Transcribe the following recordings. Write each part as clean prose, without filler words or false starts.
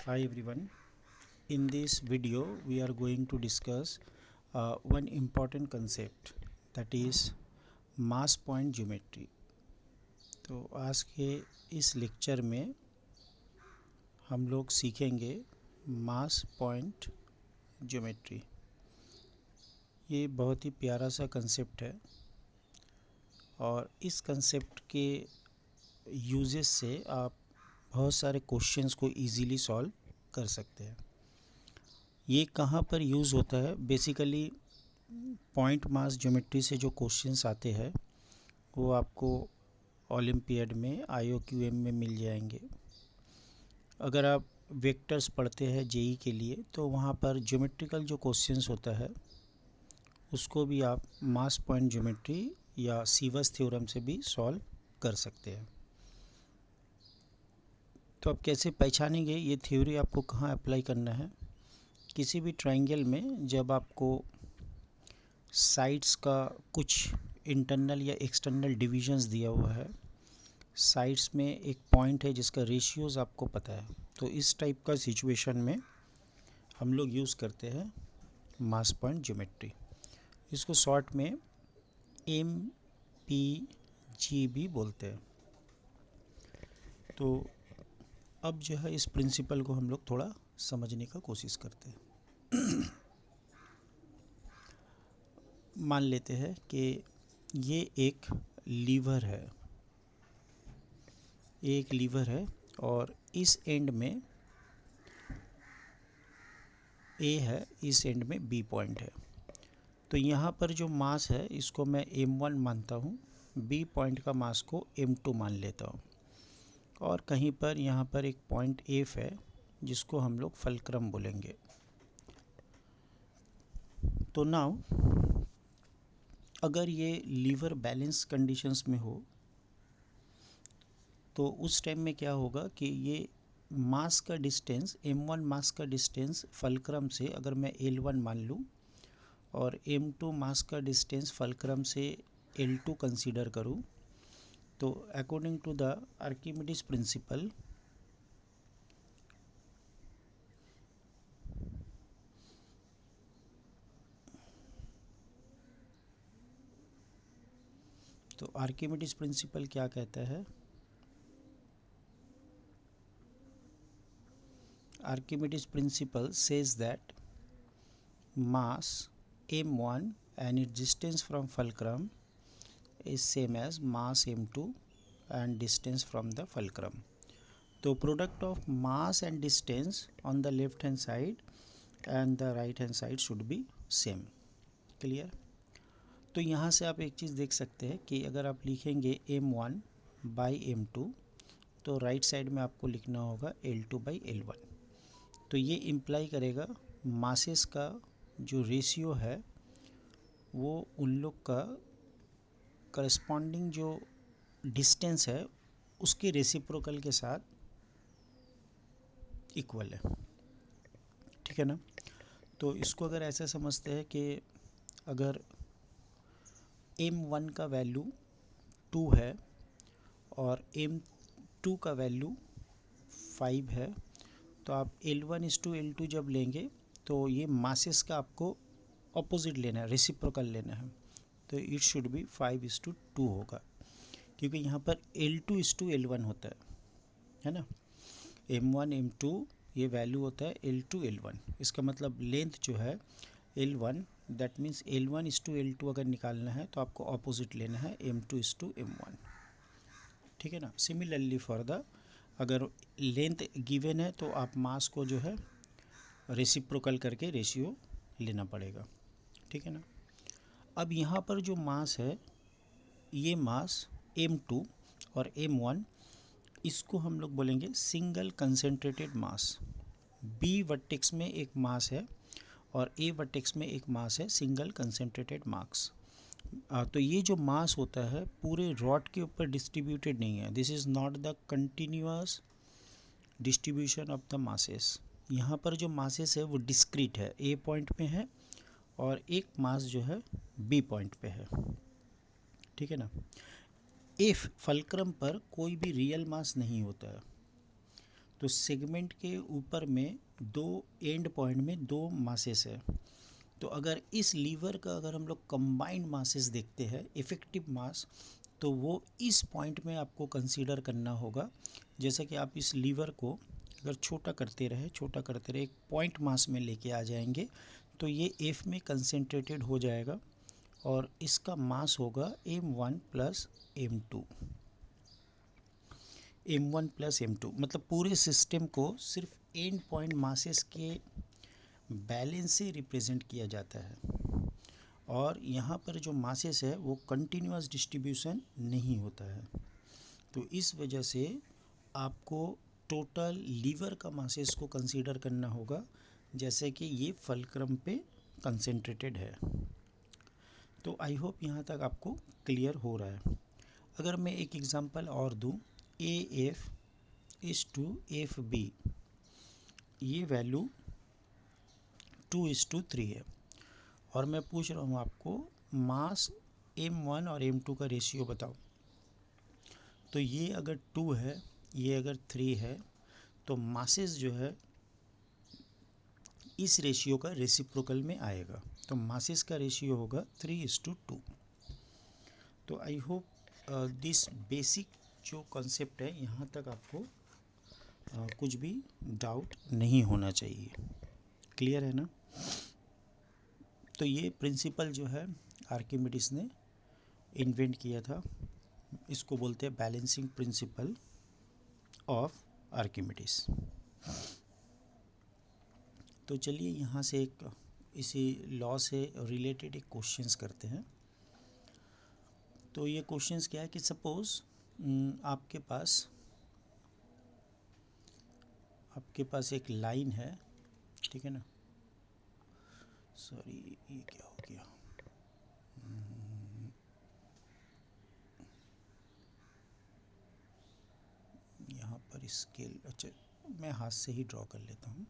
Hi everyone. In this video, we are going to discuss one important concept, that is mass point geometry. तो आज के इस lecture में हम लोग सीखेंगे मास पॉइंट ज्योमेट्री। ये बहुत ही प्यारा सा कंसेप्ट है और इस कंसेप्ट के यूजेस से आप बहुत सारे क्वेश्चंस को इजीली सॉल्व कर सकते हैं। ये कहाँ पर यूज़ होता है? बेसिकली पॉइंट मास ज्योमेट्री से जो क्वेश्चंस आते हैं वो आपको ओलंपियाड में IOQM में मिल जाएंगे। अगर आप वेक्टर्स पढ़ते हैं जेई के लिए तो वहाँ पर ज्योमेट्रिकल जो क्वेश्चंस होता है उसको भी आप मास पॉइंट ज्योमेट्री या सीवस थ्योरम से भी सॉल्व कर सकते हैं। तो आप कैसे पहचानेंगे ये थ्योरी आपको कहाँ अप्लाई करना है? किसी भी ट्रायंगल में जब आपको साइड्स का कुछ इंटरनल या एक्सटर्नल डिविजन्स दिया हुआ है, साइड्स में एक पॉइंट है जिसका रेशियोज़ आपको पता है, तो इस टाइप का सिचुएशन में हम लोग यूज़ करते हैं मास पॉइंट ज्योमेट्री। इसको शॉर्ट में MPG भी बोलते हैं। तो अब जो है इस प्रिंसिपल को हम लोग थोड़ा समझने का कोशिश करते हैं। मान लेते हैं कि ये एक लीवर है, और इस एंड में A है, इस एंड में B पॉइंट है। तो यहाँ पर जो मास है इसको मैं M1 मानता हूँ, B पॉइंट का मास को M2 मान लेता हूँ, और कहीं पर यहाँ पर एक पॉइंट F है जिसको हम लोग फल्क्रम बोलेंगे। तो नाउ अगर ये लीवर बैलेंस कंडीशंस में हो तो उस टाइम में क्या होगा कि ये मास का डिस्टेंस M1 मास का डिस्टेंस फल्क्रम से अगर मैं L1 मान लूँ और M2 मास का डिस्टेंस फल्क्रम से L2 कंसीडर करूँ, तो according to the Archimedes principle तो आर्किमिडीज प्रिंसिपल क्या कहता है? Archimedes principle says that mass M1 and its distance from fulcrum is same as mass M2 and distance from the fulcrum. तो product of mass and distance on the left hand side and the right hand side should be same. Clear? तो यहाँ से आप एक चीज़ देख सकते हैं कि अगर आप लिखेंगे M1 by M2 तो राइट साइड में आपको लिखना होगा L2 by L1। तो ये इम्प्लाई करेगा मासेस का जो रेशियो है वो उन लोग का करस्पॉन्डिंग जो डिस्टेंस है उसके रेसिप्रोकल के साथ इक्वल है। ठीक है ना? तो इसको अगर ऐसा समझते हैं कि अगर M1 का वैल्यू 2 है और M2 का वैल्यू 5 है, तो आप L1:L2 जब लेंगे तो ये मासेस का आपको ऑपोजिट लेना है, रेसिप्रोकल लेना है, तो इट शुड बी 5:2 होगा, क्योंकि यहाँ पर L2:L1 होता है ना। M1 M2 ये वैल्यू होता है L2:L1। इसका मतलब लेंथ जो है L1, दैट मीन्स L1:L2 अगर निकालना है तो आपको ऑपोजिट लेना है M2:M1। ठीक है ना? सिमिलरली फॉर द अगर लेंथ गिवन है तो आप मास को जो है रेसिप्रोकल करके रेशियो लेना पड़ेगा। ठीक है ना? अब यहाँ पर जो मास है ये मास M2 और M1 इसको हम लोग बोलेंगे सिंगल कंसेंट्रेटेड मास। B वर्टेक्स में एक मास है और A वर्टेक्स में एक मास है, सिंगल कंसेंट्रेटेड मास। तो ये जो मास होता है पूरे रॉड के ऊपर डिस्ट्रीब्यूटेड नहीं है। This is not the continuous distribution of the masses. यहाँ पर जो मासेस है वो डिस्क्रीट है, A पॉइंट पे है और एक मास जो है B पॉइंट पे है। ठीक है ना? इफ़ फल्क्रम पर कोई भी रियल मास नहीं होता है तो सेगमेंट के ऊपर में दो एंड पॉइंट में दो मासेस है। तो अगर इस लीवर का अगर हम लोग कंबाइंड मासेस देखते हैं इफ़ेक्टिव मास, तो वो इस पॉइंट में आपको कंसीडर करना होगा। जैसे कि आप इस लीवर को अगर छोटा करते रहे एक पॉइंट मास में लेके आ जाएंगे तो ये एफ में कंसेंट्रेटेड हो जाएगा और इसका मास होगा m1 plus m2। m1 plus m2 मतलब पूरे सिस्टम को सिर्फ एंड पॉइंट मासेस के बैलेंस से रिप्रेजेंट किया जाता है और यहाँ पर जो मासेस है वो कंटिन्यूअस डिस्ट्रीब्यूशन नहीं होता है। तो इस वजह से आपको टोटल लीवर का मासेस को कंसीडर करना होगा, जैसे कि ये फलक्रम पे कंसेंट्रेटेड है। तो आई होप यहाँ तक आपको क्लियर हो रहा है। अगर मैं एक एग्जांपल और दूँ, AF इज़ टू FB, ये वैल्यू 2:3 है और मैं पूछ रहा हूँ आपको मास m1 और m2 का रेशियो बताओ। तो ये अगर 2 है, ये अगर 3 है, तो मासेस जो है इस रेशियो का रेसिप्रोकल में आएगा। तो मासेस का रेशियो होगा 3:2। तो आई होप दिस बेसिक जो कॉन्सेप्ट है यहाँ तक आपको कुछ भी डाउट नहीं होना चाहिए। क्लियर है ना? तो ये प्रिंसिपल जो है आर्किमिडीज ने इन्वेंट किया था, इसको बोलते हैं बैलेंसिंग प्रिंसिपल ऑफ आर्किमिडीज। तो चलिए यहाँ से एक इसी लॉ से रिलेटेड एक क्वेश्चंस करते हैं। तो ये क्वेश्चंस क्या है कि सपोज़ आपके पास एक लाइन है, ठीक है ना? सॉरी, ये क्या हो गया? यहाँ पर स्केल, अच्छा मैं हाथ से ही ड्रॉ कर लेता हूँ।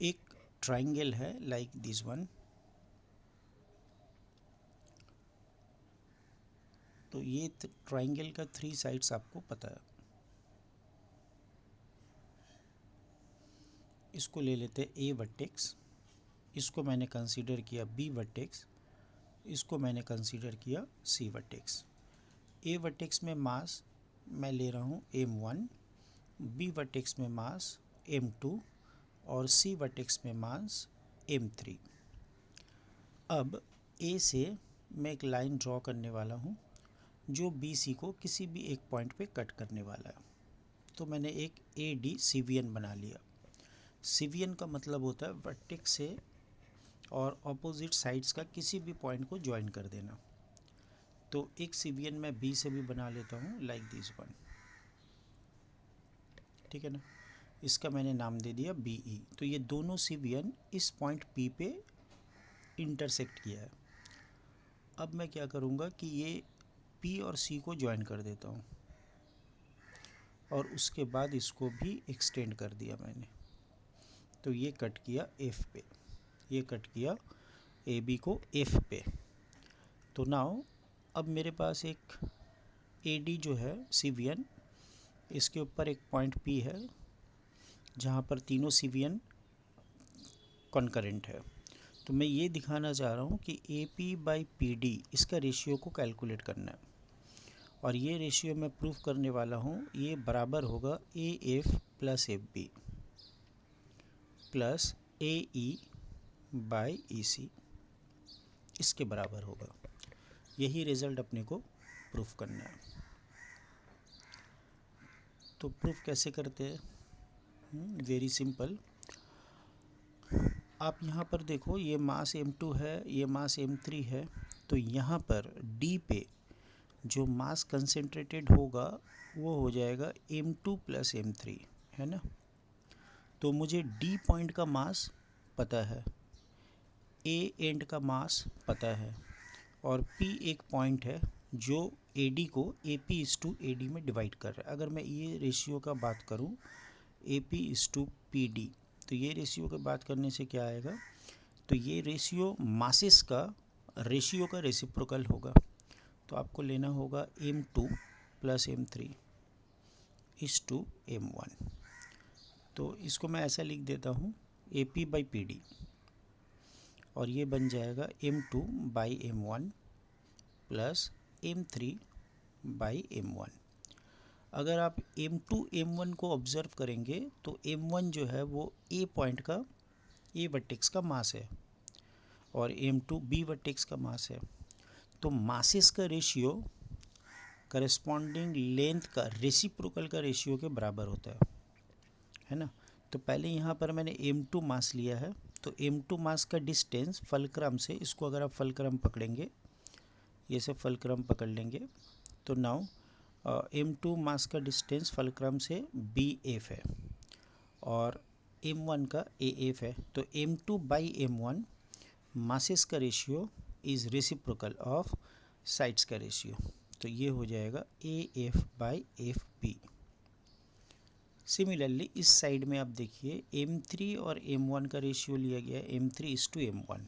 एक ट्राइंगल है लाइक दिस वन। तो ये ट्राइंगल का 3 साइड्स आपको पता है। इसको ले लेते हैं A वर्टेक्स, इसको मैंने कंसीडर किया B वर्टेक्स, इसको मैंने कंसीडर किया C वर्टेक्स। A वर्टेक्स में मास मैं ले रहा हूँ m1, B वर्टेक्स में मास m2 और C वर्टेक्स में मास m3। अब A से मैं एक लाइन ड्रॉ करने वाला हूँ जो BC को किसी भी एक पॉइंट पे कट करने वाला है। तो मैंने एक AD CVN बना लिया। CVN का मतलब होता है वर्टेक्स से और ऑपोजिट साइड्स का किसी भी पॉइंट को ज्वाइन कर देना। तो एक CVN मैं B से भी बना लेता हूँ लाइक दिस वन, ठीक है ना? इसका मैंने नाम दे दिया BE। तो ये दोनों CVN इस पॉइंट P पे इंटरसेक्ट किया है। अब मैं क्या करूँगा कि ये P और C को ज्वाइन कर देता हूँ और उसके बाद इसको भी एक्सटेंड कर दिया मैंने। तो ये कट किया F पे, ये कट किया AB को F पे। तो नाउ अब मेरे पास एक AD जो है CVN, इसके ऊपर एक पॉइंट P है जहाँ पर तीनों CVN कॉन्करेंट है। तो मैं ये दिखाना चाह रहा हूँ कि AP/PD इसका रेशियो को कैलकुलेट करना है और ये रेशियो मैं प्रूफ करने वाला हूँ। ये बराबर होगा AF plus FB plus AE/EC, इसके बराबर होगा। यही रिज़ल्ट अपने को प्रूफ करना है। तो प्रूफ कैसे करते हैं? Very simple. आप यहाँ पर देखो, ये मास m2 है, ये मास m3 है। तो यहाँ पर D पे जो मास कंसेंट्रेटेड होगा वो हो जाएगा m2 प्लस m3, है ना? तो मुझे D पॉइंट का मास पता है, A एंड का मास पता है और P एक पॉइंट है जो AD को AP/AD में डिवाइड कर रहा है। अगर मैं ये रेशियो का बात करूँ AP/PD, तो ये रेशियो की बात करने से क्या आएगा? तो ये रेशियो मासेस का रेशियो का रेसिप्रोकल होगा। तो आपको लेना होगा m2 plus m3 is to m1। तो इसको मैं ऐसा लिख देता हूँ AP बाई PD, और ये बन जाएगा M2 by M1 plus M3 by M1। अगर आप M2 M1 को ऑब्ज़र्व करेंगे तो M1 जो है वो A पॉइंट का, A वर्टेक्स का मास है, और M2 B वर्टेक्स का मास है। तो मासेस का रेशियो करस्पॉन्डिंग लेंथ का रेसिप्रोकल का रेशियो के बराबर होता है ना। तो पहले यहाँ पर मैंने M2 मास लिया है, तो M2 मास का डिस्टेंस फलक्रम से, इसको अगर आप फलक्रम पकड़ेंगे, ये से फलक्रम पकड़ लेंगे, तो नाउ M2 मास का डिस्टेंस फलक्रम से BF है और M1 का AF है। तो M2 बाई M1 मासेस का ratio is reciprocal of sides का रेशियो, तो ये हो जाएगा AF बाई FB। सिमिलरली इस साइड में आप देखिए M3 और M1 का रेशियो लिया गया है M3:M1,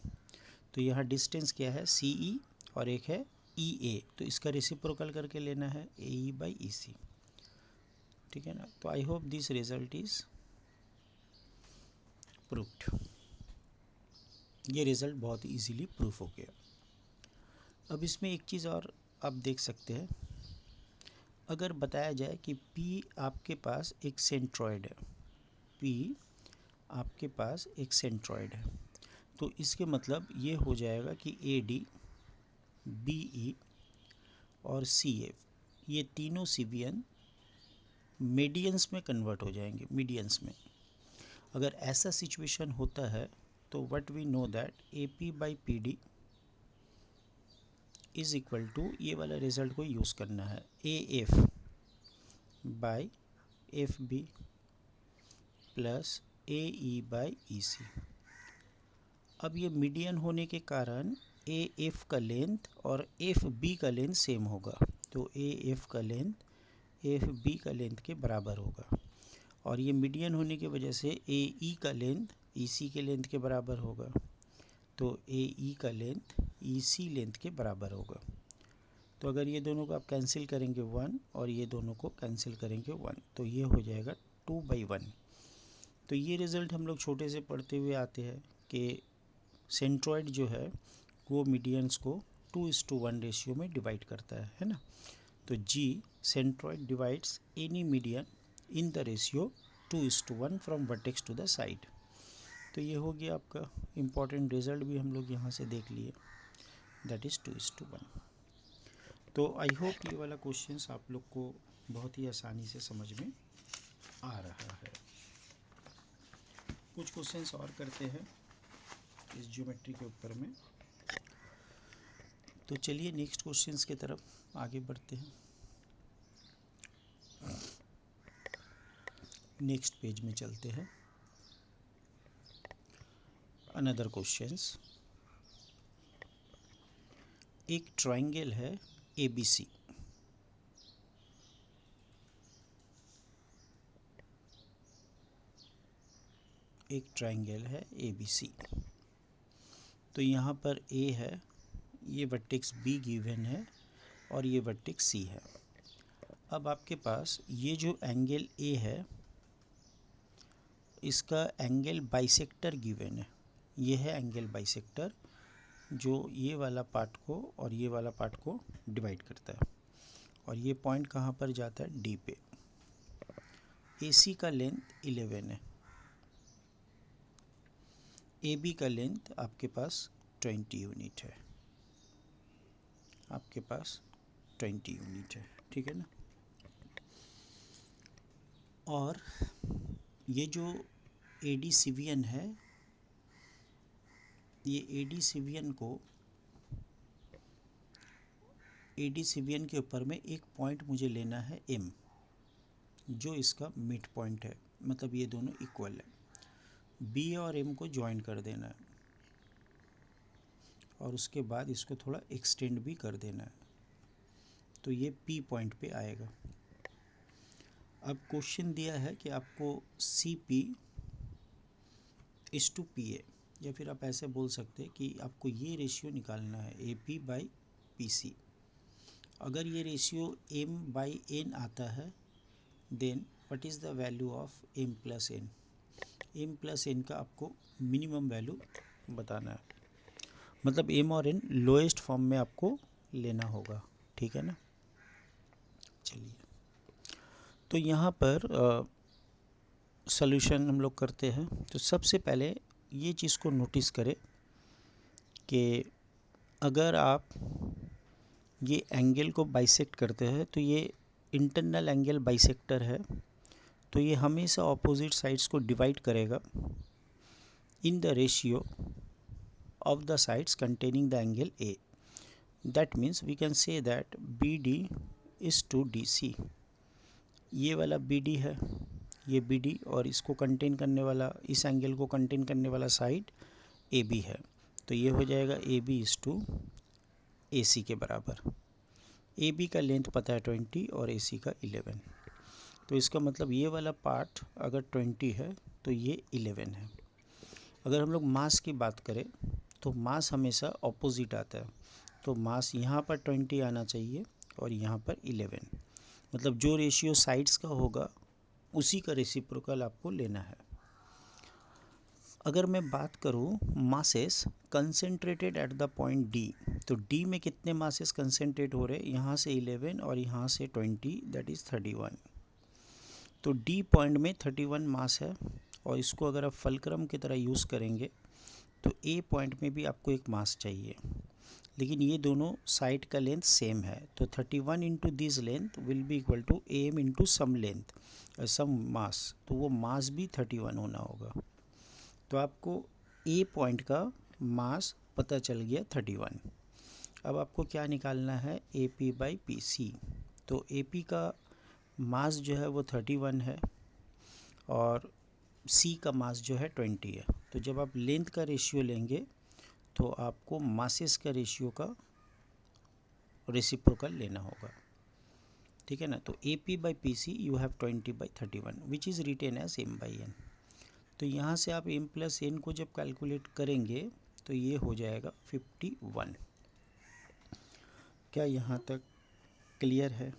तो यहाँ डिस्टेंस क्या है CE और एक है EA, तो इसका रेसिप्रोकल करके लेना है AE बाई EC, ठीक है ना। तो I hope this result is proved. ये रिज़ल्ट बहुत इजीली प्रूफ हो गया। अब इसमें एक चीज़ और आप देख सकते हैं, अगर बताया जाए कि P आपके पास एक सेंट्रॉयड है, P आपके पास एक सेंट्रॉयड है, तो इसके मतलब ये हो जाएगा कि AD, BE और CF ये तीनों CBN मीडियंस में कन्वर्ट हो जाएंगे, मीडियंस में। अगर ऐसा सिचुएशन होता है तो what we know that AP by PD is equal to, ये वाला रिज़ल्ट को यूज़ करना है, AF by FB plus AE by EC। अब ये मीडियन होने के कारण AF का लेंथ और FB का लेंथ सेम होगा, तो AF का लेंथ FB का लेंथ के बराबर होगा, और ये मीडियन होने की वजह से AE का लेंथ EC के लेंथ के बराबर होगा, तो AE का लेंथ EC लेंथ के बराबर होगा। तो अगर ये दोनों को आप कैंसिल करेंगे 1 और ये दोनों को कैंसिल करेंगे 1, तो ये हो जाएगा 2/1। तो ये रिज़ल्ट हम लोग छोटे से पढ़ते हुए आते हैं कि सेंट्रॉयड जो है वो मीडियंस को 2:1 रेशियो में डिवाइड करता है ना। तो G centroid divides any median in the ratio 2:1 from vertex to the side. तो ये हो गया आपका इम्पॉर्टेंट रिज़ल्ट, भी हम लोग यहाँ से देख लिए, दैट इज़ 2:1। तो आई होप ये वाला क्वेश्चंस आप लोग को बहुत ही आसानी से समझ में आ रहा है। कुछ क्वेश्चंस और करते हैं इस ज्योमेट्री के ऊपर में। तो चलिए नेक्स्ट क्वेश्चंस की तरफ आगे बढ़ते हैं। नेक्स्ट पेज में चलते हैं। अनदर क्वेश्चंस, एक ट्रायंगल है ABC, एक ट्रायंगल है ABC। तो यहाँ पर A है, ये वर्टेक्स B गिवन है और ये वर्टेक्स C है। अब आपके पास ये जो एंगल A है इसका एंगल बाइसेक्टर गिवन है, ये है एंगल बाइसेक्टर जो ये वाला पार्ट को और ये वाला पार्ट को डिवाइड करता है, और ये पॉइंट कहाँ पर जाता है D पे। AC का लेंथ 11 है, AB का लेंथ आपके पास 20 यूनिट है, आपके पास 20 यूनिट है, ठीक है ना। और ये जो AD CVN है, ये AD CVN के ऊपर में एक पॉइंट मुझे लेना है M, जो इसका मिड पॉइंट है, मतलब ये दोनों इक्वल है। B और M को ज्वाइन कर देना है और उसके बाद इसको थोड़ा एक्सटेंड भी कर देना है, तो ये P पॉइंट पे आएगा। अब क्वेश्चन दिया है कि आपको CP:PA, या फिर आप ऐसे बोल सकते हैं कि आपको ये रेशियो निकालना है AP बाई PC। अगर ये रेशियो M/N आता है then what is the value of M plus N. M plus N का आपको मिनिमम वैल्यू बताना है, मतलब एम और एन लोएस्ट फॉर्म में आपको लेना होगा, ठीक है ना। चलिए, तो यहाँ पर सॉल्यूशन हम लोग करते हैं। तो सबसे पहले ये चीज़ को नोटिस करें कि अगर आप ये एंगल को बाइसेक्ट करते हैं तो ये इंटरनल एंगल बाइसेक्टर है, तो ये हमेशा ऑपोजिट साइड्स को डिवाइड करेगा इन the ratio of the sides containing the angle A. That means we can say that BD is to DC. ये वाला BD है, ये BD, और इसको कंटेन करने वाला, इस एंगल को कंटेन करने वाला साइड AB है, तो ये हो जाएगा AB is to AC के बराबर। AB का लेंथ पता है 20 और AC का 11, तो इसका मतलब ये वाला पार्ट अगर 20 है तो ये 11 है। अगर हम लोग मास की बात करें तो मास हमेशा ऑपोजिट आता है, तो मास यहाँ पर 20 आना चाहिए और यहाँ पर 11, मतलब जो रेशियो साइड्स का होगा उसी का रेसिप्रोकल आपको लेना है। अगर मैं बात करूँ masses concentrated at the point D, तो डी में कितने मासेस कंसेंट्रेट हो रहे हैं, यहाँ से 11 और यहाँ से 20, दैट इज़ 31। तो डी पॉइंट में 31 मास है, और इसको अगर आप फलक्रम की तरह यूज़ करेंगे तो ए पॉइंट में भी आपको एक मास चाहिए, लेकिन ये दोनों साइड का लेंथ सेम है, तो 31 into this length will be equal to M into some length some mass, तो वो मास भी 31 होना होगा। तो आपको ए पॉइंट का मास पता चल गया 31। अब आपको क्या निकालना है, A P by P C. तो ए पी का मास जो है वो 31 है और सी का मास जो है 20 है। तो जब आप लेंथ का रेशियो लेंगे तो आपको मासेस का रेशियो का रेसिप्रोकल लेना होगा, ठीक है ना। तो A P by P C you have 20/31 which is written as M by N. तो यहाँ से आप एम प्लस एन को जब कैलकुलेट करेंगे तो ये हो जाएगा 51। क्या यहाँ तक क्लियर है?